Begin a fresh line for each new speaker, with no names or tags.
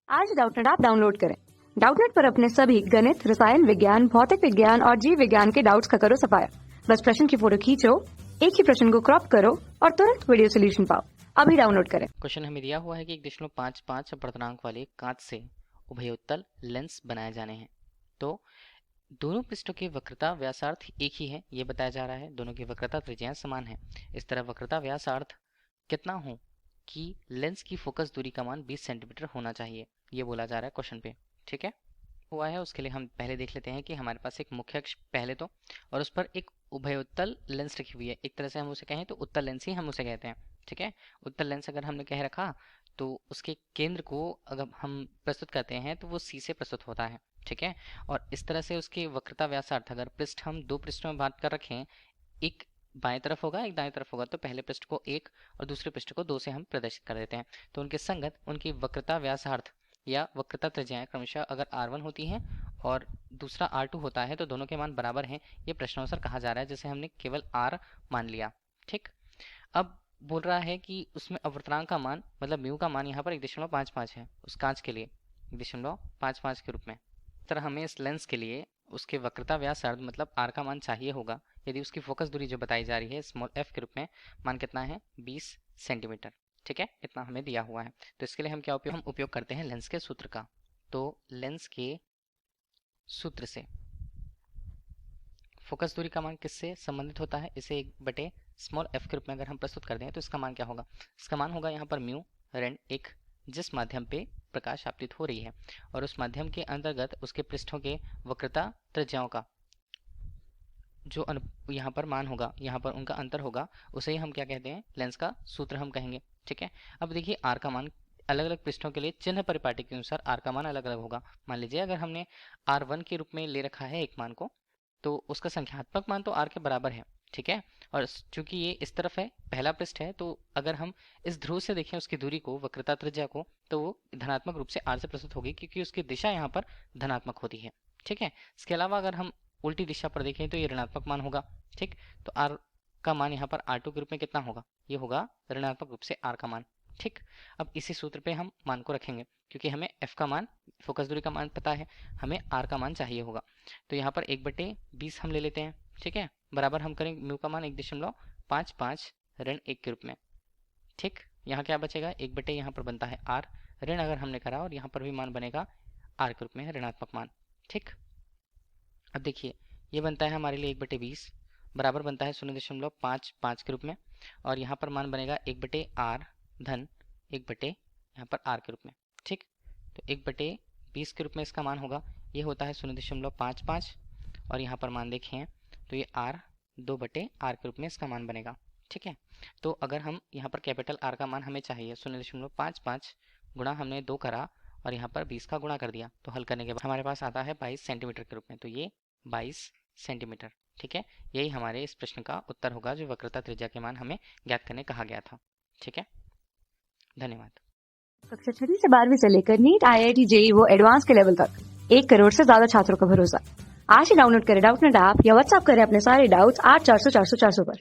आज Doubtnut app download करें। Doubtnut पर अपने सभी गणित, रसायन विज्ञान, भौतिक विज्ञान और जीव विज्ञान के डाउट्स का करो सफाया। बस प्रश्न की फोटो खींचो, एक ही प्रश्न को क्रॉप करो और तुरंत वीडियो सोल्यूशन पाओ। अभी डाउनलोड करें।
क्वेश्चन हमें दिया हुआ है कि 1.55 अपवर्तनांक वाले कांच से उभयोत्तल लेंस बनाए जाने हैं। तो दोनों पृष्ठों की वक्रता व्यासार्ध एक ही है, ये बताया जा रहा है। दोनों की वक्रता त्रिज्याएं समान है। इस तरह वक्रता व्यासार्ध कितना हो कि लेंस की फोकस दूरी का मान 20 सेंटीमीटर होना चाहिए, ये बोला जा रहा है क्वेश्चन पे। ठीक है, हुआ है। उसके लिए हम पहले देख लेते हैं कि हमारे पास एक मुख्य अक्ष पहले तो, और उस पर एक उभयोत्तल लेंस रखी हुई है। एक तरह से हम उसे कहें तो उत्तल लेंस ही हम उसे कहते हैं। ठीक है, उत्तल लेंस अगर हमने कह रखा तो उसके केंद्र को अगर हम प्रस्तुत करते हैं तो वो सी से प्रस्तुत होता है। ठीक है, और इस तरह से उसकी वक्रता व्यासार्थ अगर पृष्ठ हम दो पृष्ठों में बांट कर रखें, एक बाएं तरफ होगा एक दाएं तरफ होगा, तो पहले पृष्ठ को 1 और दूसरे पृष्ठ को 2 से हम प्रदर्शित कर देते हैं। तो उनके संगत उनकी वक्रता व्यासार्थ या वक्रता त्रिज्याएं क्रमशः अगर R1 होती हैं और दूसरा R2 होता है तो दोनों के मान बराबर हैं, ये प्रश्नानुसार कहा जा रहा है, जिसे हमने केवल R मान लिया। ठीक, अब बोल रहा है कि उसमें अपवर्तनांक का मान मतलब म्यू का मान यहाँ पर 1.55 है उस कांच के लिए, 1.55 के रूप में। इस तरह हमें इस लेंस के लिए उसके वक्रता व्यासार्ध मतलब R का मान चाहिए होगा, यदि उसकी फोकस दूरी जो बताई जा रही है स्मॉल f के रूप में, मान कितना है 20 सेंटीमीटर। ठीक है, इतना हमें दिया हुआ है। तो इसके लिए हम उपयोग करते हैं लेंस के सूत्र का। तो लेंस के सूत्र से फोकस दूरी का मान किससे संबंधित होता है, इसे 1 स्मॉल f के रूप में अगर हम प्रस्तुत कर दें तो इसका मान क्या होगा। इसका मान होगा यहाँ पर म्यू ऋण 1, जिस माध्यम पे प्रकाश आपतित हो रही है और उस माध्यम के अंतर्गत उसके पृष्ठों के वक्रता त्रिज्याओं का जो यहाँ पर मान होगा, यहाँ पर उनका अंतर होगा, उसे ही हम क्या कहते हैं, लेंस का सूत्र हम कहेंगे। ठीक है, अब देखिए R का मान अलग अलग पृष्ठों के लिए चिन्ह परिपाटी के अनुसार R का मान अलग अलग होगा। मान लीजिए अगर हमने R1 के रूप में ले रखा है एक मान को, तो उसका संख्यात्मक मान तो R के बराबर है। ठीक है, और चूंकि ये इस तरफ है, पहला पृष्ठ है, तो अगर हम इस ध्रुव से देखें उसकी दूरी को, वक्रता त्रिज्या को, तो वो धनात्मक रूप से R से प्रस्तुत होगी क्योंकि उसकी दिशा यहाँ पर धनात्मक होती है। ठीक है, इसके अलावा अगर हम उल्टी दिशा पर देखें तो ये ऋणात्मक मान होगा। ठीक, तो R का मान यहाँ पर R2 के रूप में कितना होगा, ये होगा ऋणात्मक रूप से R का मान। ठीक, अब इसी सूत्र पे हम मान को रखेंगे क्योंकि हमें f का मान, फोकस दूरी का मान पता है, हमें R का मान चाहिए होगा। तो यहाँ पर 1/20 हम ले लेते हैं। ठीक है, बराबर हम करेंगे म्यू का मान 1.55 ऋण 1 के रूप में। ठीक, यहाँ क्या बचेगा, 1 यहाँ पर बनता है R ऋण अगर हमने करा, और यहाँ पर भी मान बनेगा R के रूप में ऋणात्मक मान। ठीक, अब देखिए ये बनता है हमारे लिए 1/20 बराबर बनता है 0.55 के रूप में, और यहाँ पर मान बनेगा 1/R धन 1 यहाँ पर R के रूप में। ठीक, तो 1/20 के रूप में इसका मान होगा, ये होता है 0.55, और यहाँ पर मान देखें तो ये R 2/R के रूप में इसका मान बनेगा। ठीक है, तो अगर हम यहाँ पर कैपिटल R का मान हमें चाहिए 0.55 गुणा हमने 2 करा और यहाँ पर 20 का गुणा कर दिया, तो हल करने के बाद हमारे पास आता है 22 सेंटीमीटर के रूप में। तो ये 22 सेंटीमीटर। ठीक है, यही हमारे इस प्रश्न का उत्तर होगा जो वक्रता त्रिज्या के मान हमें ज्ञात करने कहा गया था। ठीक है, धन्यवाद।
कक्षा 6 से 12वीं से लेकर नीट, IIT, JEE वो एडवांस के लेवल तक 1 करोड़ से ज्यादा छात्रों का भरोसा। आज ही डाउनलोड करें डाउटनेट ऐप या व्हाट्सएप करें अपने सारे डाउट्स 8400 400 400 पर।